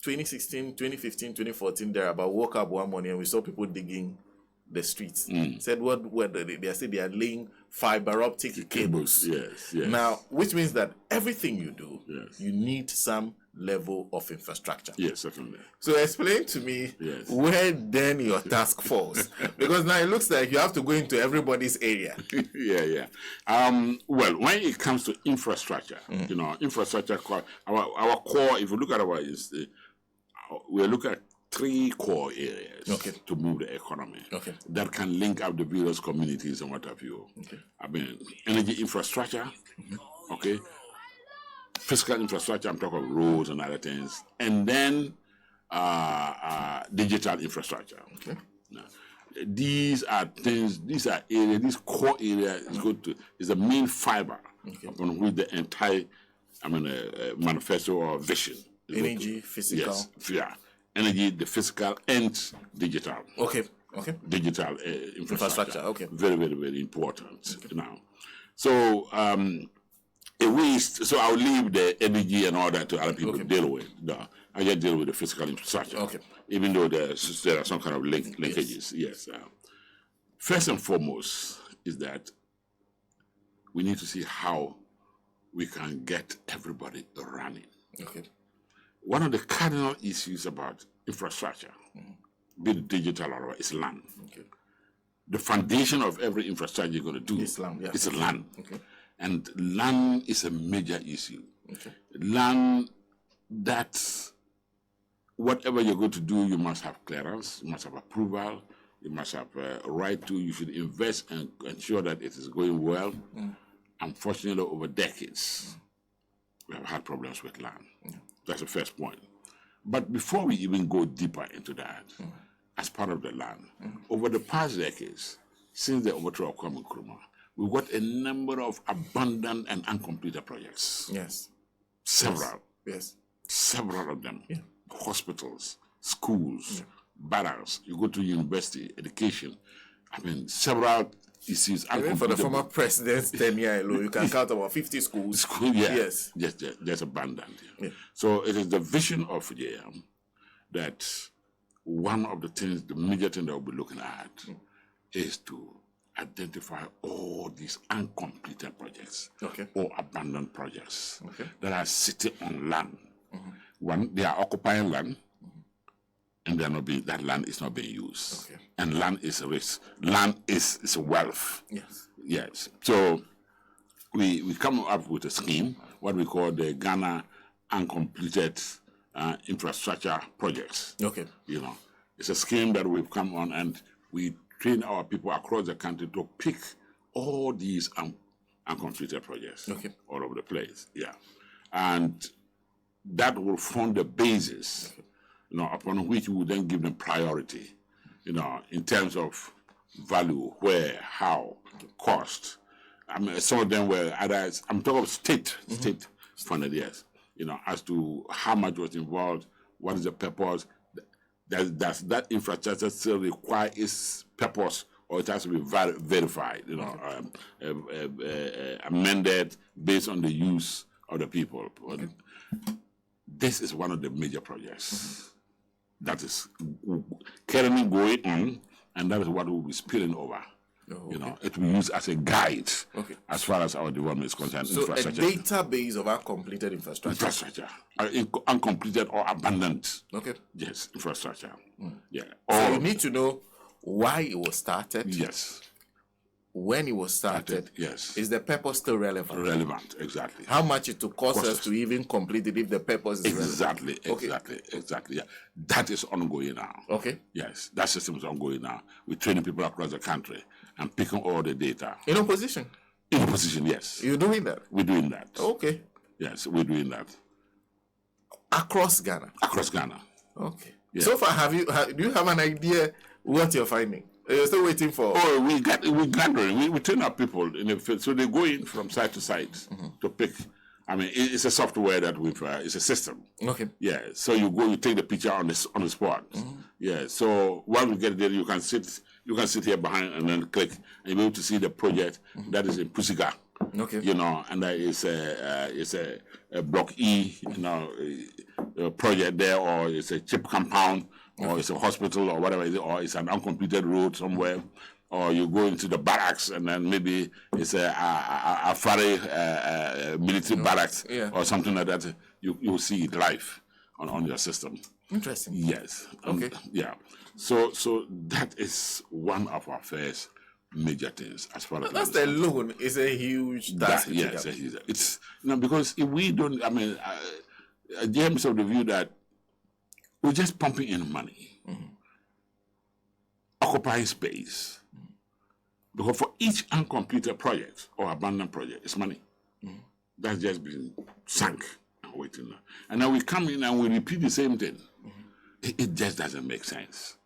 2016, 2015, 2014, there about woke up one morning and we saw people digging the streets. Said what they said they are laying fiber optic cables. Yes. Now, which means that everything you do, Yes. you need some level of infrastructure. Yes, certainly. So explain to me Yes. where then your task falls, because now it looks like you have to go into everybody's area. Yeah. Well, when it comes to infrastructure, infrastructure, our core, if you look at we look at 3 core areas to move the economy that can link up the various communities and what have you. I mean, energy infrastructure, physical infrastructure, I'm talking about roads and other things, and then digital infrastructure. Now, these are areas, these core areas is the main fiber upon which the entire, manifesto or vision. Energy, physical. Yes, yeah. Energy, the physical and digital. Okay. Digital infrastructure. Okay. Very, very, very important now. So, so I'll leave the energy and all that to other people to deal with. No, I just deal with the physical infrastructure. Even though there are some kind of linkages. Yes. First and foremost is that we need to see how we can get everybody running. One of the cardinal issues about infrastructure, be it digital or is land. The foundation of every infrastructure you're going to do is land. And land is a major issue. Land that whatever you're going to do, you must have clearance, you must have approval, you must have a right to, you should invest and ensure that it is going well. Unfortunately, over decades, we have had problems with land. That's the first point. But before we even go deeper into that, as part of the land, over the past decades, since the overthrow of Kwame Nkrumah, we've got a number of abandoned and uncompleted projects. Several. Several of them. Hospitals, schools, barracks. You go to university, education. Several issues. Even for the former president's tenure alone, you can count about 50 schools. Yes, just abandoned. So it is the vision of JM that one of the things, the major thing that we'll be looking at is to identify all these uncompleted projects or abandoned projects that are sitting on land. One, they are occupying land, and that land is not being used. And land is risk. Land is wealth. Yes. So we come up with a scheme, what we call the Ghana Uncompleted Infrastructure Projects. It's a scheme that we've come on, and we train our people across the country to pick all these uncompleted projects all over the place. And that will form the basis, upon which we will then give them priority, in terms of value, where, how, cost. Some of them were others. I'm talking of state funded, yes. As to how much was involved, what is the purpose. Does that infrastructure still require its purpose, or it has to be verified, amended based on the use of the people. This is one of the major projects that is currently going on, and that is what will be spilling over. It will be used as a guide as far as our development is concerned. So a database of uncompleted infrastructure. Uncompleted or abandoned. Yes, infrastructure. So you need to know why it was started. Yes. When it was started. Yes. Is the purpose still relevant? Relevant, exactly. How much it will cost us to even complete it if the purpose is relevant? Exactly. Yeah. That is ongoing now. Yes, that system is ongoing now. We're training people across the country and picking all the data. In opposition? In opposition, yes. You're doing that? We're doing that. Yes, we're doing that. Across Ghana? Across Ghana. Yeah. So far, do you have an idea what you're finding? You're still waiting for... we're gathering. We train our people in the field. So they go in from site to site to pick. It's a software that it's a system. Yeah. So you take the picture on the spot. Yeah. So while we get there, you can sit here behind and then click, and you'll be able to see the project that is in Pusiga. And that is it's a block E. project there, or it's a chip compound, or it's a hospital, or whatever it is, or it's an uncompleted road somewhere, or you go into the barracks and then maybe it's a ferry military barracks or something like that. You'll see it live on your system. Interesting. Yes. Okay. Yeah. So that is one of our first major things as far as that's alone is a huge task. Yes, it's because if we don't, James of the view that we're just pumping in money, occupying space, because for each uncompleted project or abandoned project, it's money that's just been sunk and waiting. And then we come in and we repeat the same thing. It just doesn't make sense.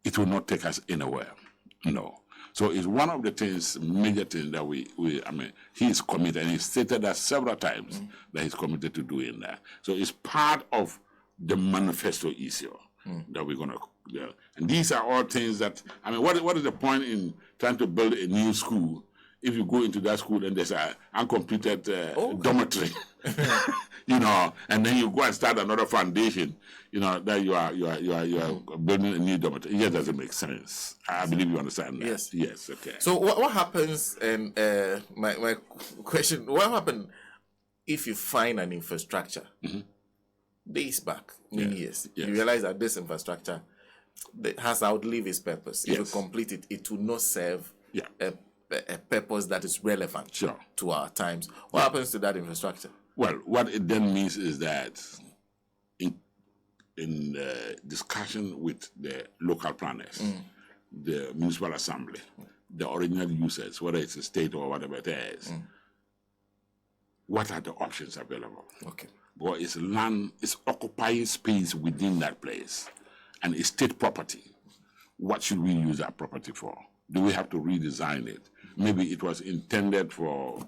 It will not take us anywhere. No. So it's one of the things, major things that he is committed, and he stated that several times that he's committed to doing that. So it's part of the manifesto issue that we're going to do. And these are all things that, what is the point in trying to build a new school if you go into that school and there's an uncompleted dormitory, and then you go and start another foundation, that you are building a new dormitory. It just doesn't make sense. I believe you understand that. Yes. Yes. Okay. So what happens? And my question: what happens if you find an infrastructure days back, many years? You realize that this infrastructure has outlived its purpose. If you complete it, it will not serve a purpose that is relevant to our times. What happens to that infrastructure? Well, what it then means is that in discussion with the local planners, the municipal assembly, the original users, whether it's a state or whatever it is, what are the options available? Okay. Well, it's land, it's occupying space within that place, and it's state property. What should we use that property for? Do we have to redesign it? Maybe it was intended for,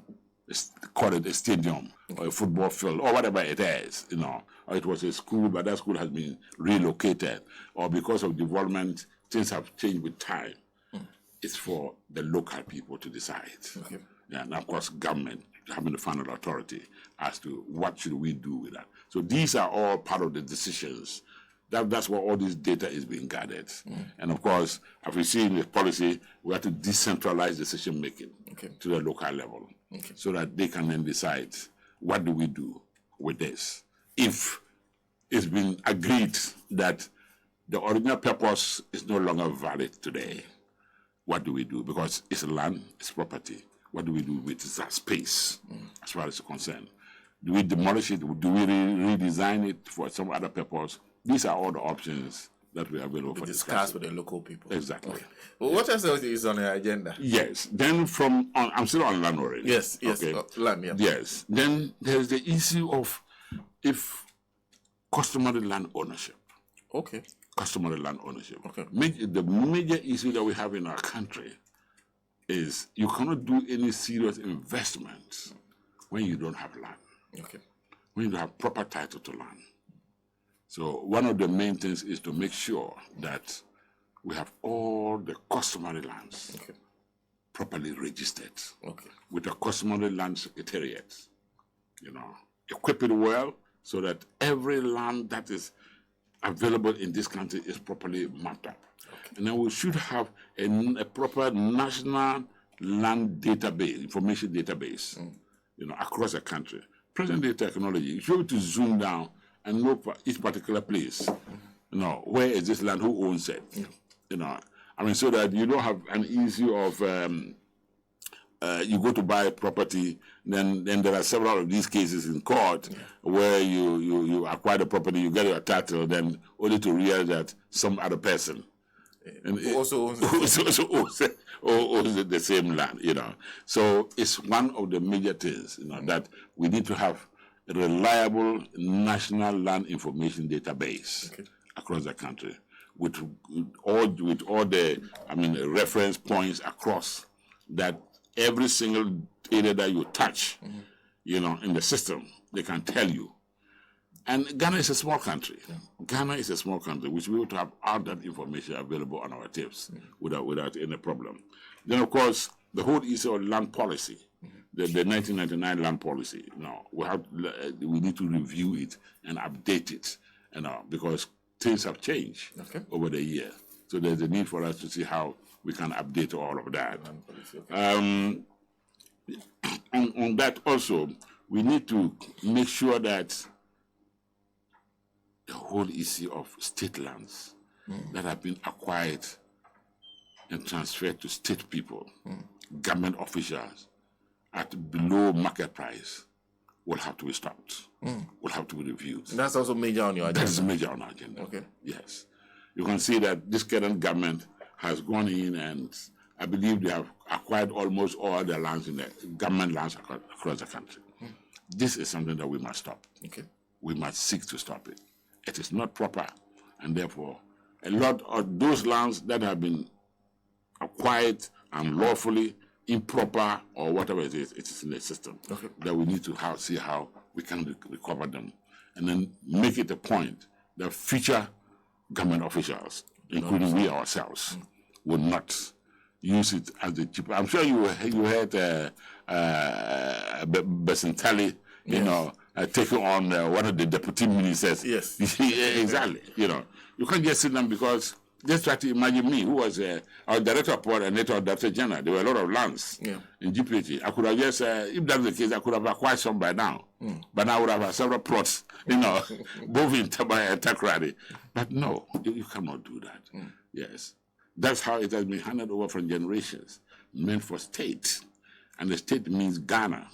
call it a stadium or a football field or whatever it is, or it was a school, but that school has been relocated, or because of development, things have changed with time. It's for the local people to decide. Okay. And of course, government having the final authority as to what should we do with that. So these are all part of the decisions. That's where all this data is being gathered. And of course, as we see in the policy, we have to decentralize decision making to the local level so that they can then decide what do we do with this. If it's been agreed that the original purpose is no longer valid today, what do we do? Because it's land, it's property. What do we do with that space as far as it's concerned? Do we demolish it? Do we redesign it for some other purpose? These are all the options that we are available for discuss with the local people. Exactly. Okay. Well, what else is on your agenda? Yes. Then I'm still on land already. Yes. Okay. Land, yeah. Yes. Then there's the issue of if customary land ownership. Okay. Customary land ownership. Okay. The major issue that we have in our country is you cannot do any serious investments when you don't have land. Okay. When you don't have proper title to land. So one of the main things is to make sure that we have all the customary lands properly registered with a customary land secretariat. Equip it well so that every land that is available in this country is properly mapped up. And then we should have a proper national land database, information database, across the country. Present-day technology, you should be able to zoom down and know each particular place. Where is this land? Who owns it? So that you don't have an issue of you go to buy a property, then there are several of these cases in court where you acquire the property, you get your title, then only to realize that some other person also owns the same land. So it's one of the major things that we need to have a reliable national land information database across the country with all the reference points across, that every single area that you touch in the system, they can tell you. And Ghana is a small country. Ghana is a small country. We should be able to have all that information available on our tips without any problem. Then, of course, the whole issue of land policy, the 1999 land policy. Now we need to review it and update it, because things have changed over the years. So there's a need for us to see how we can update all of that. On that also, we need to make sure that the whole issue of state lands that have been acquired and transferred to state people, government officials, at below market price will have to be stopped, will have to be reviewed. That's also major on your agenda? That's major on our agenda. Okay. Yes. You can see that this current government has gone in and I believe they have acquired almost all the lands in the government lands across the country. This is something that we must stop. Okay. We must seek to stop it. It is not proper, and therefore a lot of those lands that have been acquired unlawfully, improper, or whatever it is in the system, that we need to see how we can recover them, and then make it a point that future government officials, including we ourselves, will not use it as the cheap. I'm sure you heard Besentali, taking on one of the deputy ministers. Yes. Exactly. You can't just sit down because just try to imagine me, who was our director of port and later director general. There were a lot of lands in Gpha. I could have just, if that's the case, I could have acquired some by now. But now I would have had several plots, both in Tabai and Takrady. But no, you cannot do that. Yes. That's how it has been handed over from generations, meant for state. And the state means Ghana,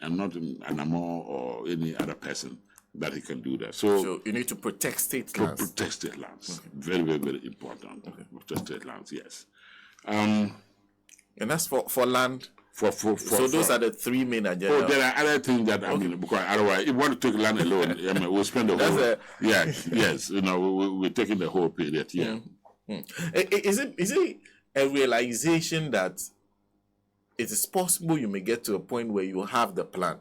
and not ANAMOO or any other person that he can do that. So you need to protect state lands. Protect state lands. Very, very, very important. Protect state lands, yes. And that's for land. So those are the three main agendas. Oh, there are other things that because otherwise, if you want to take land alone, we'll spend the whole. Yes. We're taking the whole period. Yeah. Is it a realization that it is possible you may get to a point where you have the plan,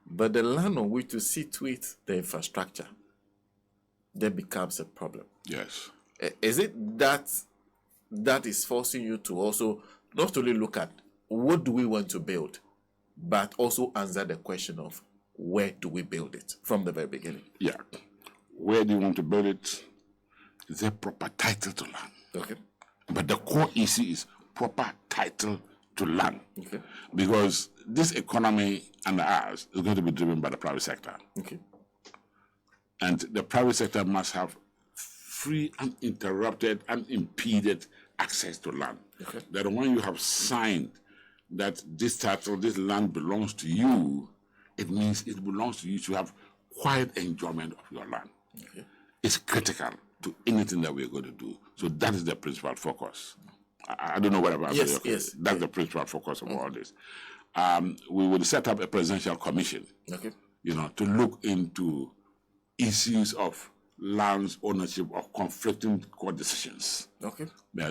but the land on which to situate the infrastructure then becomes a problem? Yes. Is it that is forcing you to also not only look at what do we want to build, but also answer the question of where do we build it from the very beginning? Yeah. Where do you want to build it? Is there proper title to land? Okay. But the core issue is proper title to land. Okay. Because this economy and ours is going to be driven by the private sector. Okay. And the private sector must have free, uninterrupted, unimpeded access to land. Okay. That when you have signed that this title, this land belongs to you, it means it belongs to you to have quiet enjoyment of your land. Okay. It's critical to anything that we're going to do. So that is the principal focus. I don't know what about yes. That's the principal focus of all this. We will set up a presidential commission, to look into issues of lands ownership of conflicting court decisions. Okay.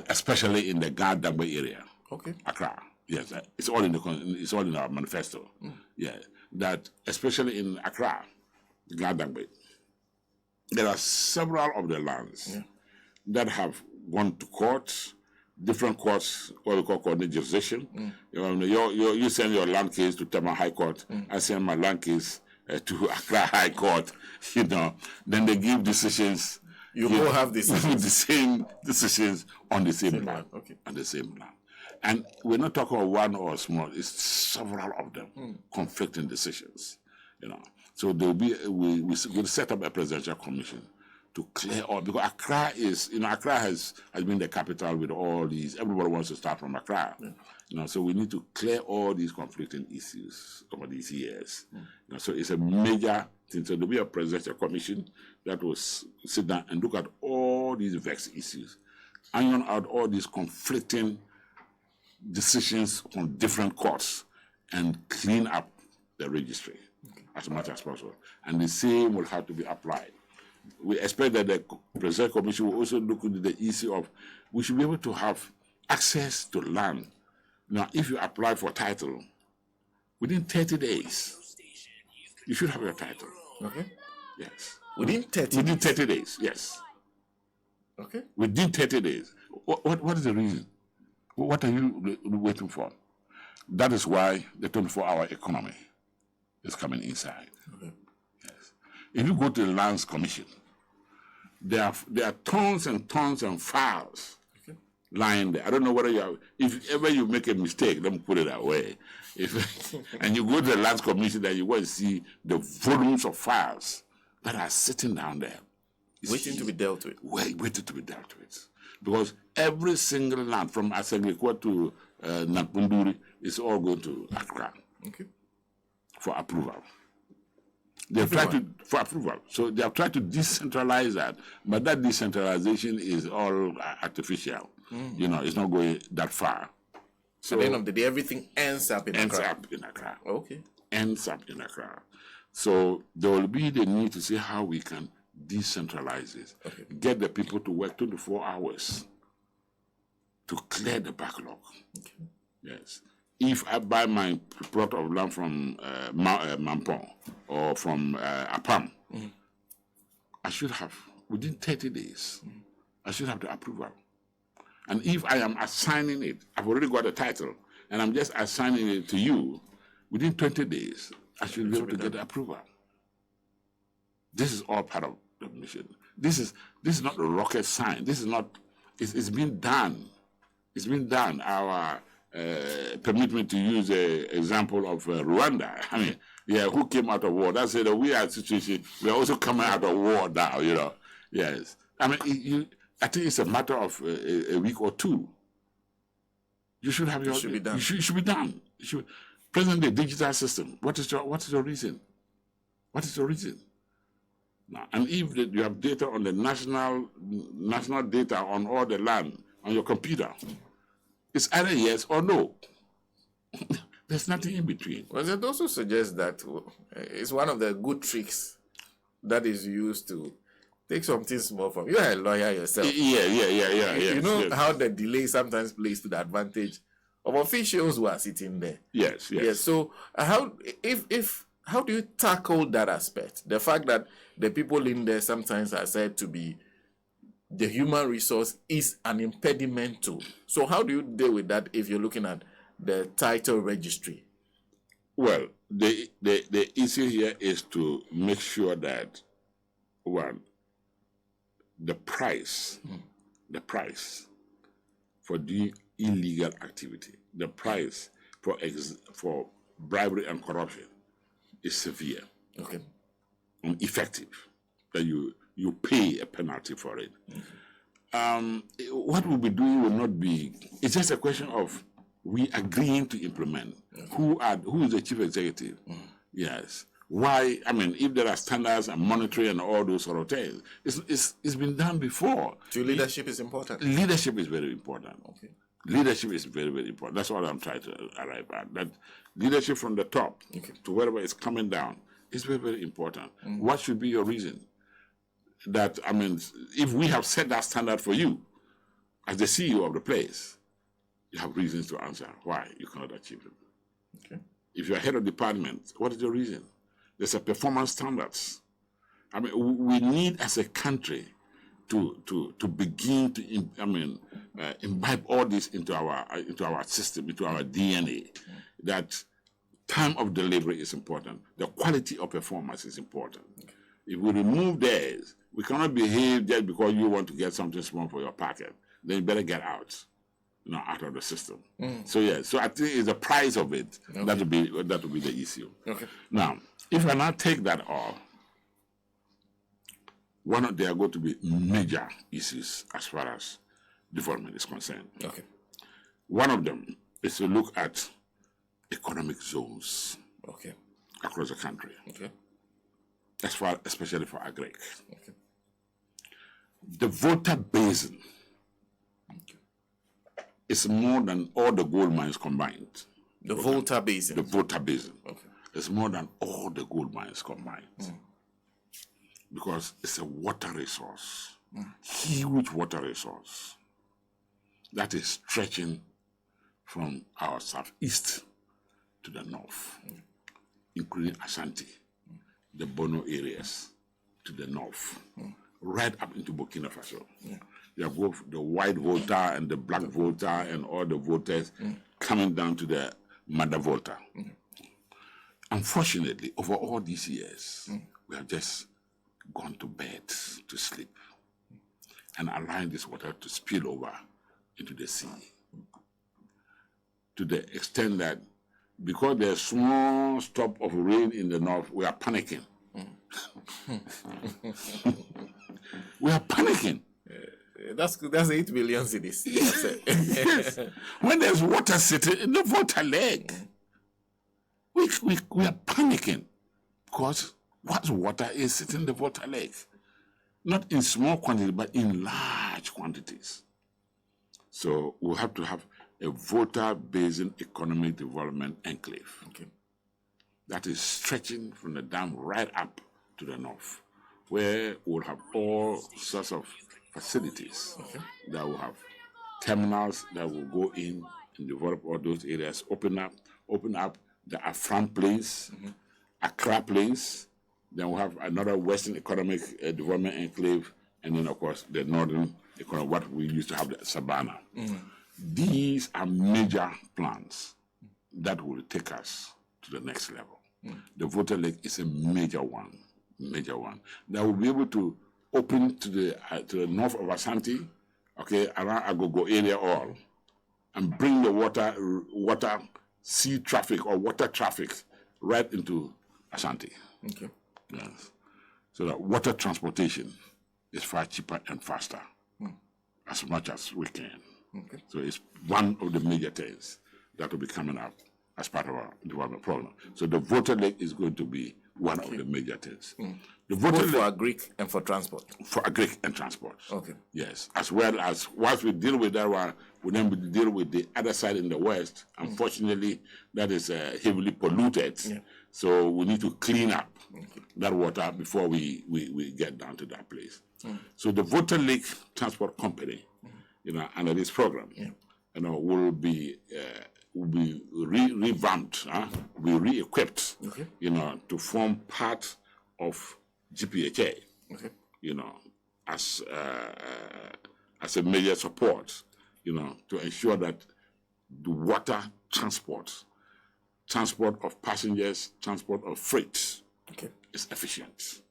Especially in the Gardagbe area. Okay. Accra. Yes, it's all in our manifesto. Yeah, that especially in Accra, Gardagbe, there are several of the lands that have gone to court, different courts, what we call coordinated jurisdiction. You send your land case to Tema High Court, I send my land case to Accra High Court, then they give decisions. You all have the same decisions on the same land. Okay. On the same land. And we're not talking about one or small, it's several of them, conflicting decisions. So we'll set up a presidential commission to clear all, because Accra is, Accra has been the capital with all these, everybody wants to start from Accra. So we need to clear all these conflicting issues over these years. So it's a major thing. So there'll be a presidential commission that will sit down and look at all these vexed issues, iron out all these conflicting decisions from different courts, and clean up the registry as much as possible. And the same will have to be applied. We expect that the Presidential Commission will also look into the issue of, we should be able to have access to land. Now, if you apply for title, within 30 days, you should have your title. Okay. Yes. Within 30 days, yes. Okay. Within 30 days. What is the reason? What are you waiting for? That is why the 24-hour economy is coming inside. Okay. Yes. If you go to the Lands Commission, there are tons and tons and files lying there. I don't know whether if ever you make a mistake, let me put it that way. And you go to the Lands Commission, then you go and see the volumes of files that are sitting down there. Waiting to be dealt with. Waiting to be dealt with. Because every single land, from Asenglikwa to Nakpunduri, is all going to Accra for approval. They've tried to, for approval. So they have tried to decentralize that, but that decentralization is all artificial. You know, it's not going that far. So at the end of the day, everything ends up in Accra. Ends up in Accra. Okay. Ends up in Accra. So there will be the need to see how we can decentralize this. Okay. Get the people to work 24 hours to clear the backlog. Okay. Yes. If I buy my plot of land from Mampong or from Apam, I should have, within 30 days, I should have the approval. And if I am assigning it, I've already got a title, and I'm just assigning it to you, within 20 days, I should be able to get the approval. This is all part of the mission. This is not a rocket science. This is not, it's been done. It's been done. Our, permit me to use an example of Rwanda. I mean, yeah, who came out of war? That's it. We are situation. We are also coming out of war now, you know. Yes. I mean, I think it's a matter of a week or two. You should have your. It should be done. It should be done. Present the digital system. What is your reason? What is your reason? Now, and if you have data on the national data on all the land on your computer, it's either yes or no. There's nothing in between. Well, it also suggests that it's one of the good tricks that is used to take something small from you. You're a lawyer yourself. Yeah. You know how the delay sometimes plays to the advantage of officials who are sitting there. Yes. So how do you tackle that aspect? The fact that the people in there sometimes are said to be the human resource is an impediment to. So how do you deal with that if you're looking at the title registry? Well, the issue here is to make sure that, one, the price for doing illegal activity, the price for bribery and corruption is severe. Okay. And effective, that you pay a penalty for it. What we'll be doing will not be, it's just a question of we agreeing to implement. Who is the chief executive? Yes. Why? I mean, if there are standards and monitoring and all those sort of things, it's been done before. So leadership is important. Leadership is very important. Okay. Leadership is very, very important. That's what I'm trying to arrive at. That leadership from the top to wherever it's coming down is very, very important. What should be your reason? That, I mean, if we have set that standard for you, as the CEO of the place, you have reasons to answer why you cannot achieve it. Okay. If you're head of department, what is your reason? There's a performance standards. I mean, we need as a country to begin to, imbibe all this into our system, into our DNA. That time of delivery is important. The quality of performance is important. If we remove theirs, we cannot behave just because you want to get something small for your pocket. Then you better get out, out of the system. So I think it's the price of it that will be the issue. Okay. Now, if I now take that off, there are going to be major issues as far as development is concerned. Okay. One of them is to look at economic zones. Okay. Across the country. Okay. Especially for agri. Okay. The Volta Basin is more than all the gold mines combined. The Volta Basin? The Volta Basin. Okay. It's more than all the gold mines combined. Because it's a water resource, huge water resource, that is stretching from our southeast to the north, including Ashanti, the Bono areas to the north, right up into Burkina Faso. You have both the white Volta and the black Volta and all the Voltas coming down to the Mother Volta. Unfortunately, over all these years, we have just gone to bed to sleep and allowing this water to spill over into the sea. To the extent that because there's small stop of rain in the north, we are panicking. We are panicking. That's 8 billion cities. Yes. When there's water sitting in the Volta Lake, we are panicking because what water is sitting in the Volta Lake? Not in small quantities, but in large quantities. So we'll have to have a Volta Basin Economic Development Enclave. Okay. That is stretching from the dam right up to the north, where we'll have all sorts of facilities that will have terminals that will go in and develop all those areas, open up the Afram Plains, Accra Plains, then we'll have another Western Economic Development Enclave, and then, of course, the Northern Economic, what we used to have, the Savannah. These are major plans that will take us to the next level. The Volta Lake is a major one, that will be able to open to the north of Ashanti, okay, around Agogo area all, and bring the water sea traffic or water traffic right into Ashanti. Okay. Yes. So that water transportation is far cheaper and faster, as much as we can. Okay. So it's one of the major things that will be coming up as part of our development program. So the Volta Lake is going to be one of the major things. The Volta Both Lake, for agric and for transport. For agric and transport. Okay. Yes. As well as once we deal with that one, we then deal with the other side in the west. Unfortunately, that is heavily polluted. Yeah. So we need to clean up that water before we get down to that place. So the Volta Lake Transport Company, under this program, will be revamped, will be re-equipped, to form part of GPHA, as a major support, to ensure that the water transport of passengers, transport of freight is efficient.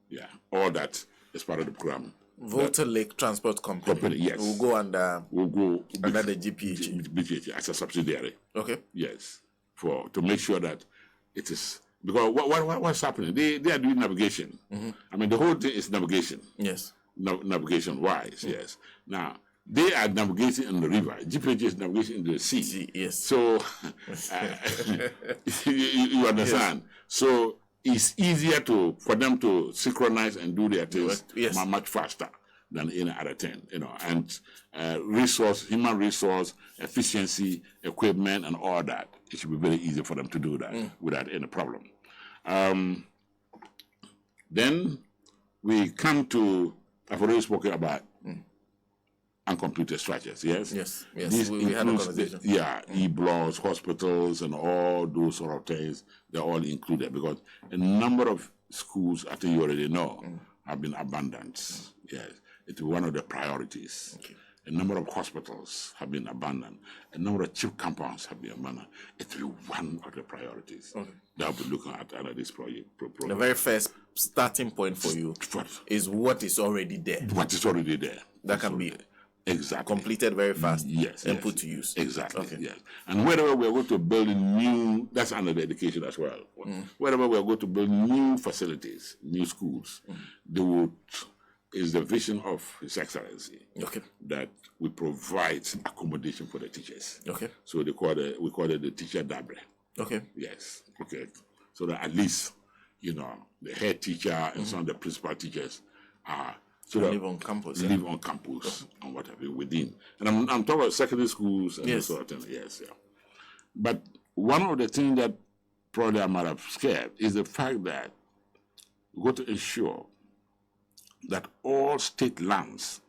Yeah, all that is part of the program. Volta Lake Transport Company. Yes. Will go under the GPHA as a subsidiary. Okay. Yes, to make sure that it is, because what's happening? They are doing navigation. I mean, the whole thing is navigation. Yes. Navigation wise, yes. Now they are navigating in the river. GPHA is navigating in the sea. Yes. So you understand. Yes. So it's easier for them to synchronize and do their things much faster than any other thing, and human resource, efficiency, equipment, and all that. It should be very easy for them to do that without any problem. Then we come to, I've already spoken about uncompleted structures, yes? Yes. This we had a conversation. E-blocks, hospitals, and all those sort of things, they're all included because a number of schools, I think you already know, have been abandoned. Yes, it's one of the priorities. Okay. A number of hospitals have been abandoned. A number of chip compounds have been abandoned. It will be one of the priorities that we'll be looking at under this project. The very first starting point for you is what is already there. What is already there. That can be completed very fast and put to use. Exactly, yes. And wherever we are going to build new, that's under the education as well. Wherever we are going to build new facilities, new schools, is the vision of His Excellency that we provide accommodation for the teachers. Okay. So we call it the teacher dabre. Okay. Yes. Okay. So that at least, the head teacher and some of the principal teachers are live on campus. Live on campus and whatever within. And I'm talking about secondary schools and sort of things. Yes, yeah. But one of the things that probably I might have scared is the fact that we got to ensure that all state lands,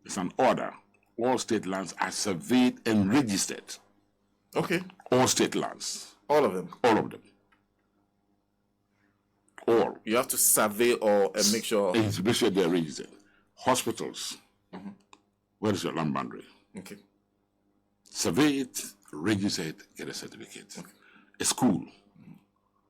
it's an order, all state lands are surveyed and registered. Okay. All state lands. All of them? All of them. All. You have to survey and make sure. And make sure they're registered. Hospitals. Where is your land boundary? Okay. survey it, register it, get a certificate. A school.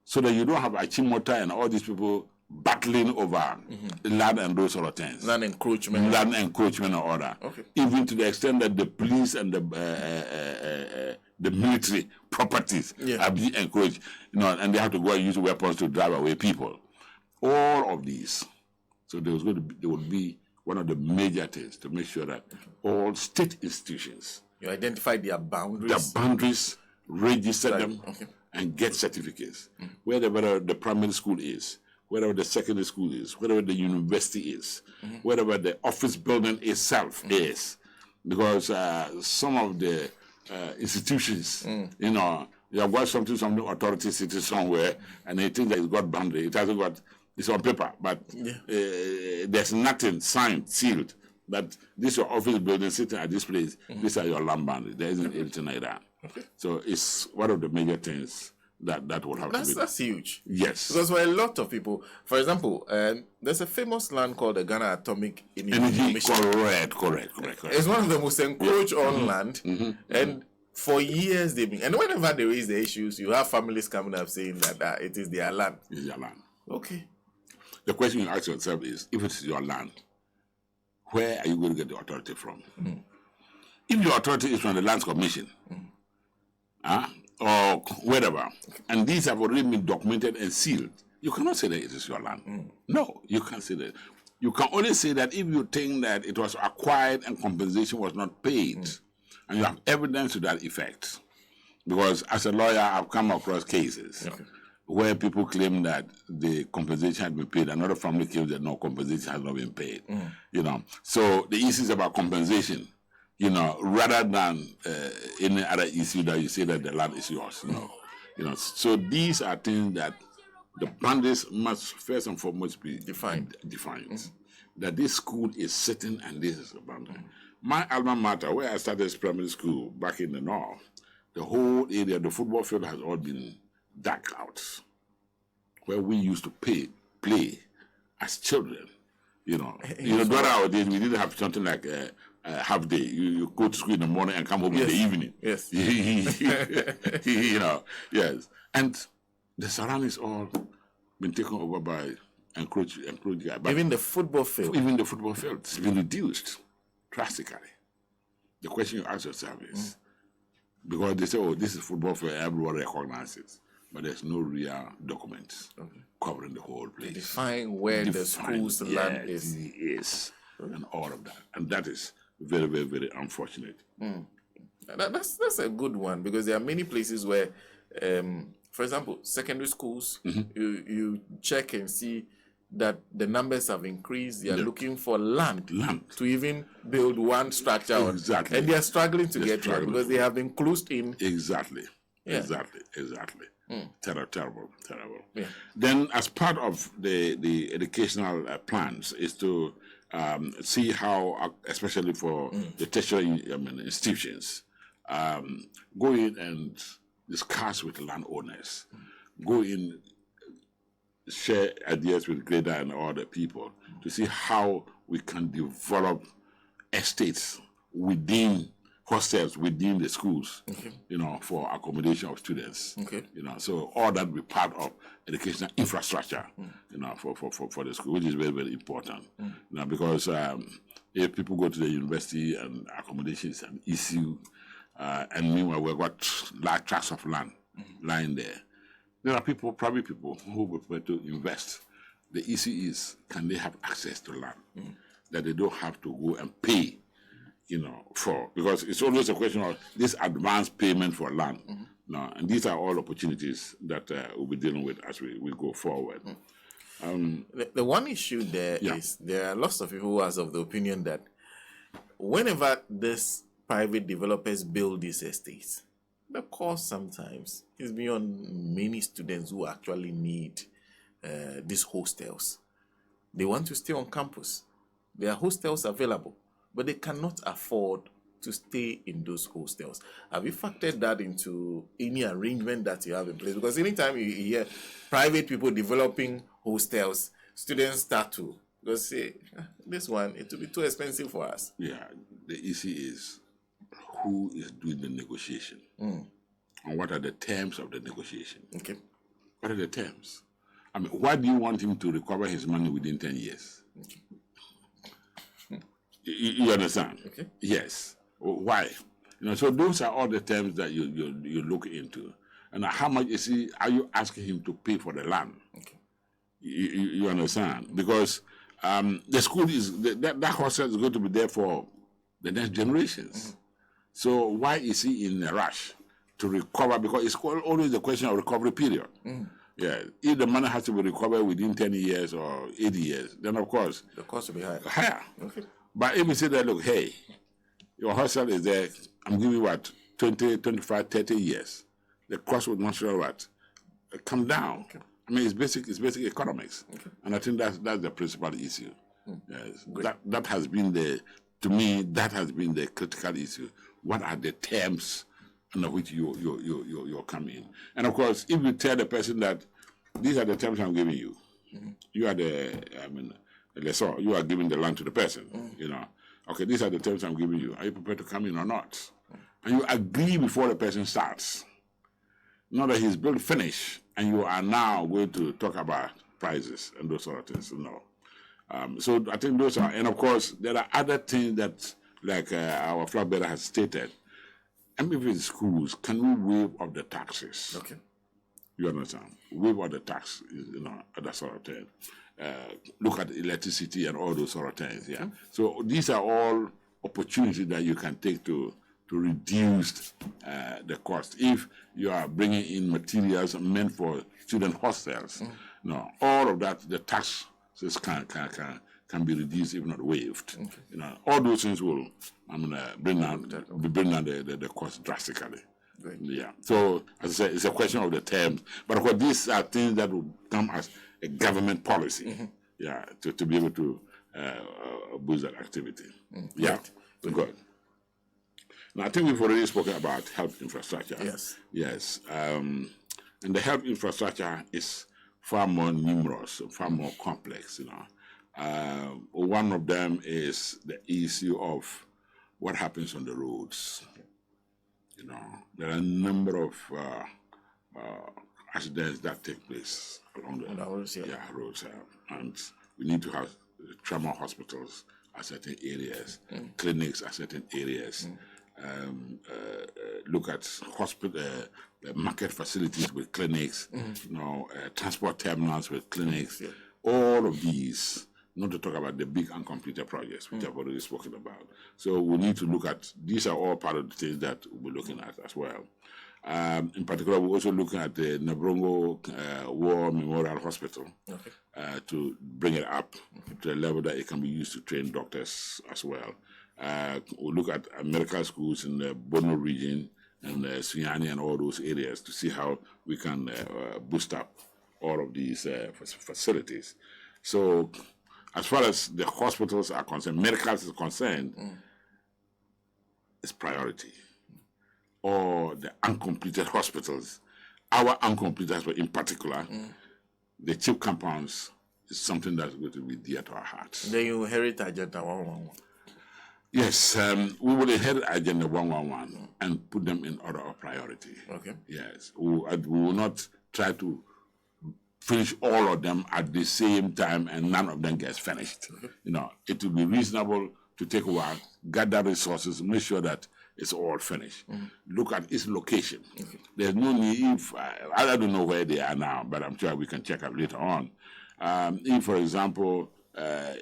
So that you don't have Achimota and all these people battling over land and those sort of things. Land encroachment. Land encroachment and all that. Okay. Even to the extent that the police and the military properties are being encroached, and they have to go and use weapons to drive away people. All of these. So there would be one of the major things to make sure that all state institutions, you identify their boundaries, register them, and get certificates. Wherever the primary school is, wherever the secondary school is, wherever the university is, wherever the office building itself is. Because some of the institutions, you have got some authority sitting somewhere, and they think that it's got boundary. It hasn't got, it's on paper, but there's nothing signed, sealed, that this is your office building sitting at this place, these are your land boundaries. There isn't anything like that. So it's one of the major things that will have to be. That's huge. Yes. Because for a lot of people, for example, there's a famous land called the Ghana Atomic Energy Mission. Correct. It's one of the most encroached on land. And for years they've been, and whenever they raise the issues, you have families coming up saying that it is their land. It's their land. Okay. The question you ask yourself is, if it's your land, where are you going to get the authority from? If your authority is from the Lands Commission, or wherever, and these have already been documented and sealed, you cannot say that it is your land. No, you can't say that. You can only say that if you think that it was acquired and compensation was not paid, and you have evidence to that effect. Because as a lawyer, I've come across cases where people claim that the compensation had been paid, another family claims that no, compensation has not been paid. So the issue is about compensation. Rather than any other issue that you say that the land is yours, So these are things that the boundaries must first and foremost be defined. That this school is sitting and this is the boundary. My alma mater, where I started primary school back in the north, the whole area, the football field has all been dug out, where we used to play as children. Nowadays we didn't have something like half day. You go to school in the morning and come home in the evening. Yes. Yes. And the surroundings all been taken over by encroached guys. Even the football field. Even the football field has been reduced drastically. The question you ask yourself is, because they say, oh, this is football field, everyone recognizes, but there's no real documents covering the whole place. Define where the school's land is. And all of that. And that is very, very, very unfortunate. That's a good one, because there are many places where, for example, secondary schools, you check and see that the numbers have increased. They are looking for land to even build one structure. Exactly. And they are struggling to get there because they have been closed in. Exactly. Terrible. Yeah. Then, as part of the educational plans, is to see how, especially for the tertiary institutions, go in and discuss with landowners, go in, share ideas with greater and other people to see how we can develop estates within hostels within the schools, for accommodation of students. So all that will be part of educational infrastructure, for the school, which is very, very important. Because if people go to the university and accommodation is an issue, and meanwhile we've got large tracts of land lying there, there are private people who would prefer to invest. The issue is, can they have access to land that they don't have to go and pay, for? Because it's always a question of this advance payment for land. And these are all opportunities that we'll be dealing with as we go forward. The one issue there is there are lots of people who are of the opinion that whenever these private developers build these estates, the cost sometimes is beyond many students who actually need these hostels. They want to stay on campus. There are hostels available, but they cannot afford to stay in those hostels. Have you factored that into any arrangement that you have in place? Because anytime you hear private people developing hostels, students start to say, this one, it will be too expensive for us. Yeah, the issue is, who is doing the negotiation and what are the terms of the negotiation. Okay. What are the terms? I mean, why do you want him to recover his money within 10 years? Okay. You understand? Okay. Yes. Why? So those are all the terms that you look into. And how much are you asking him to pay for the land? Okay. You understand? Because the school that hostel is going to be there for the next generations. So why is he in a rush to recover? Because it's always the question of recovery period. Yeah, if the money has to be recovered within 10 years or 80 years, then of course the cost will be higher. Higher. Okay. But if you say that, look, hey, your hostel is there, I'm giving you 20, 25, 30 years. The cost would naturally come down. Okay. I mean, it's basic economics. Okay. And I think that's the principal issue. Yes. That has been to me, that has been the critical issue. What are the terms under which you're coming? And of course, if you tell the person that these are the terms I'm giving you, you are the lessor, you are giving the land to the person, okay, these are the terms I'm giving you. Are you prepared to come in or not? And you agree before the person starts. Not that he's built finish, and you are now going to talk about prices and those sort of things. No. So I think those are, and of course, there are other things that, like our flag bearer has stated. MFA schools, can we waive off the taxes? Okay. You understand? Waive off the tax, that sort of thing. Look at electricity and all those sort of things. Yeah. So these are all opportunities that you can take to reduce the cost. If you are bringing in materials meant for student hostels, all of that, the taxes can be reduced, if not waived. Okay. All those things will bring down the cost drastically. Great. Yeah. So as I said, it's a question of the terms, but of course these are things that will come as a government policy. Yeah, to be able to boost that activity. Yeah. Right. Good. Now, I think we've already spoken about health infrastructure. Yes. Yes. And the health infrastructure is far more numerous, far more complex, One of them is the issue of what happens on the roads. There are a number of accidents that take place along the roads. Roads. And we need to have trauma hospitals at certain areas, clinics at certain areas. Look at market facilities with clinics, transport terminals with clinics. Yeah. All of these, not to talk about the big uncompleted projects, which I've already spoken about. So we need to look at, these are all part of the things that we're looking at as well. In particular, we're also looking at the Nabrongo War Memorial Hospital to bring it up to a level that it can be used to train doctors as well. We'll look at medical schools in the Bono region and Sunyani and all those areas to see how we can boost up all of these facilities. So as far as the hospitals are concerned, medicals is concerned, it's priority. Or the uncompleted hospitals, our uncompleted hospitals in particular, the cheap compounds is something that's going to be dear to our hearts. Then you inherit Agenda 111. Yes, we will inherit Agenda 111 and put them in order of priority. Okay. Yes, we will not try to finish all of them at the same time and none of them gets finished. Okay. It will be reasonable to take a while, gather resources, make sure that it's all finished. Look at its location. Okay. There's no need, I don't know where they are now, but I'm sure we can check out later on. If, for example,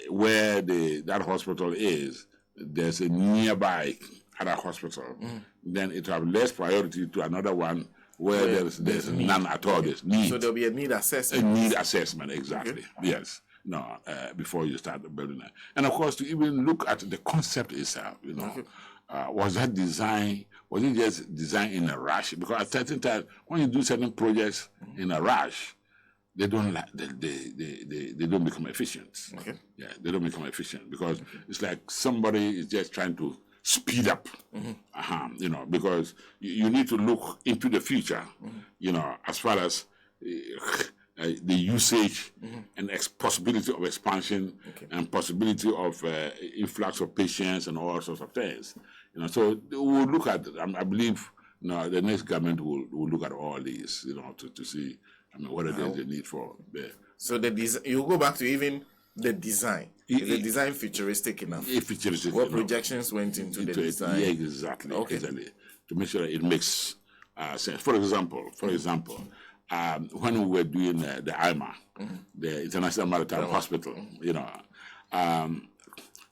where that hospital is, there's a nearby other hospital, then it will have less priority to another one where there's none at all. There's need. So there'll be a need assessment. A need assessment, exactly. Okay. Yes. No, before you start building that. And of course, to even look at the concept itself, okay. Was that design, was it just designed in a rush? Because at certain times, when you do certain projects in a rush, they don't they don't become efficient. Okay. Yeah, they don't become efficient because it's like somebody is just trying to speed up. Because you need to look into the future. As far as the usage and possibility of expansion and possibility of influx of patients and all sorts of things. So we'll look at. I believe the next government will look at all these, to see. Whether there's a need for there. So you go back to even the design. Is the design futuristic enough? Futuristic. What projections went into the design? Yeah, exactly. Okay. Exactly. To make sure that it makes sense. For example, when we were doing the IMA, the International Maritime Hospital,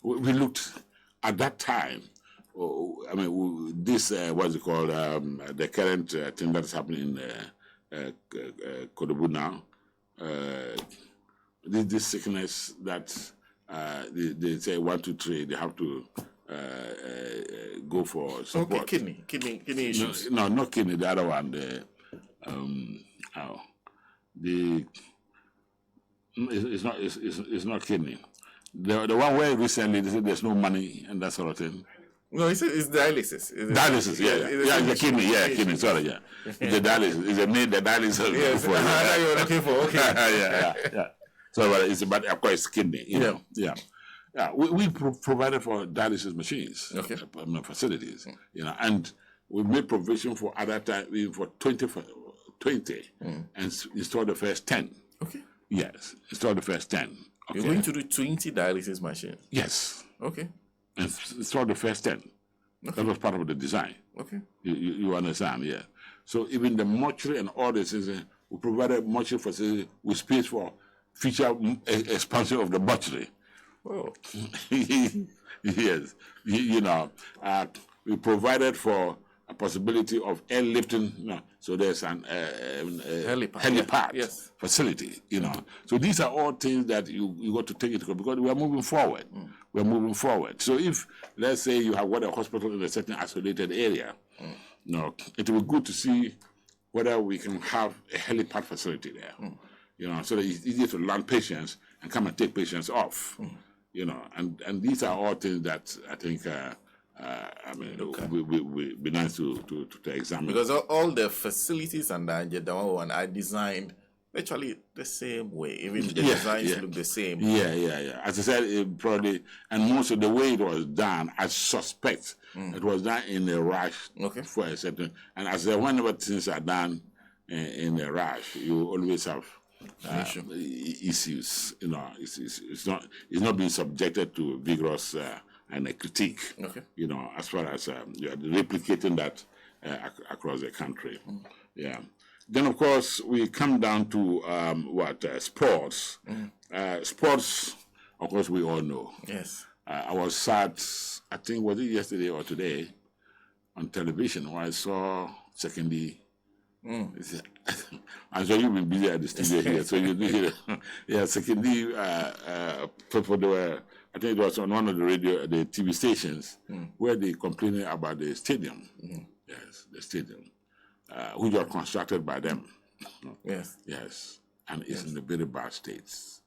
we looked at that time. This what's it called? The current thing that's happening in Kodobu now. This sickness that they say 1, 2, 3, they have to go for support. Okay, kidney issues. No, not kidney. The other one, it's not kidney. The one where recently they said there's no money and that sort of thing. No, it's dialysis. Dialysis, yeah, the kidney, kidney. Sorry, yeah. It's the dialysis. It's the dialysis. Yes, you're looking for. Okay. yeah. So, but of course, kidney. Yeah. We provided for dialysis machines, facilities, and we made provision for other time for 20 and installed the first 10. Okay. Yes, installed the first 10. Okay. You're going to do 20 dialysis machines. Yes. Okay. And installed the first 10. Okay. That was part of the design. Okay. You understand, yeah. So even the mortuary and all this is we provided mortuary facility with space for future expansion of the mortuary. Oh. Yes. We provided for a possibility of airlifting. So there's an helipad facility. So these are all things that you got to take into account because we are moving forward. We're moving forward. So if, let's say, you have got a hospital in a certain isolated area, it will be good to see whether we can have a helipad facility there. So that it's easier to land patients and come and take patients off. And these are all things that I think we be nice to examine. Because all the facilities and the one are designed virtually the same way. Even the designs look the same. Yeah. As I said, probably, and most of the way it was done, I suspect it was done in a rush for a certain. And as I said, whenever things are done in a rush, you always have issues. It's not being subjected to vigorous and a critique. As far as you are replicating that across the country. Yeah. Then of course we come down to sports. Sports, of course, we all know. Yes. I was sad. I think was it yesterday or today on television where I saw Secondly. I'm sure you've been busy at the studio here, so you do hear. Secondly, people were. I think it was on one of the TV stations where they complaining about the stadium. Yes, the stadium, which was constructed by them. Yes, and it's in the very bad states,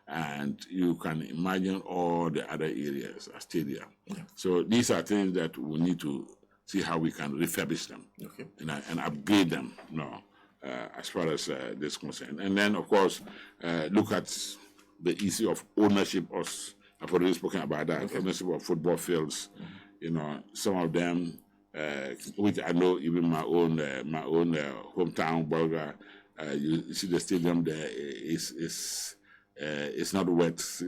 and you can imagine all the other areas, a stadium. So these are things that we need to see how we can refurbish them and upgrade them. As far as this concerned, and then of course look at the issue of ownership. I've already spoken about that. Ownership of football fields. Some of them, which I know, even my own hometown, Bolga. You see the stadium there is not worth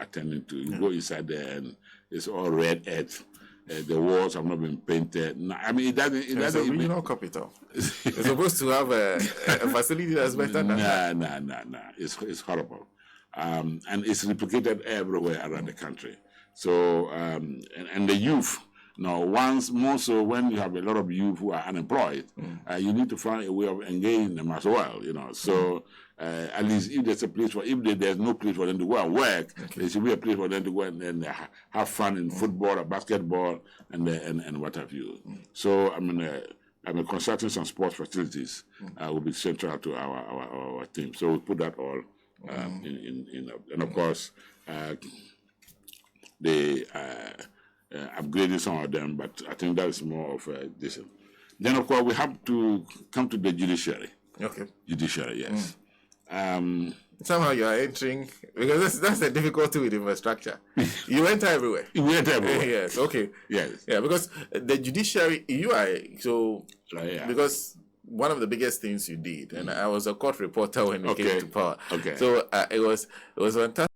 attending to. You go inside there and it's all red earth. The walls have not been painted. It doesn't. It's a regional capital. It's supposed to have a facility that's better than that. No. It's horrible. And it's replicated everywhere around the country. So, and the youth, more so when you have a lot of youth who are unemployed, you need to find a way of engaging them as well, So, at least if there's a place there's no place for them to go and work, there should be a place for them to go and have fun in football or basketball and what have you. So, constructing some sports facilities will be central to our team. So we put that all in and of course they upgraded some of them, but I think that is more of a decent. Then of course we have to come to the judiciary. Judiciary, yes. somehow you are entering, because that's the difficulty with infrastructure. You enter everywhere. You enter everywhere. Yes, okay. Yes. Yeah, because the judiciary, because one of the biggest things you did, and I was a court reporter when it came to power. Okay. So it was fantastic.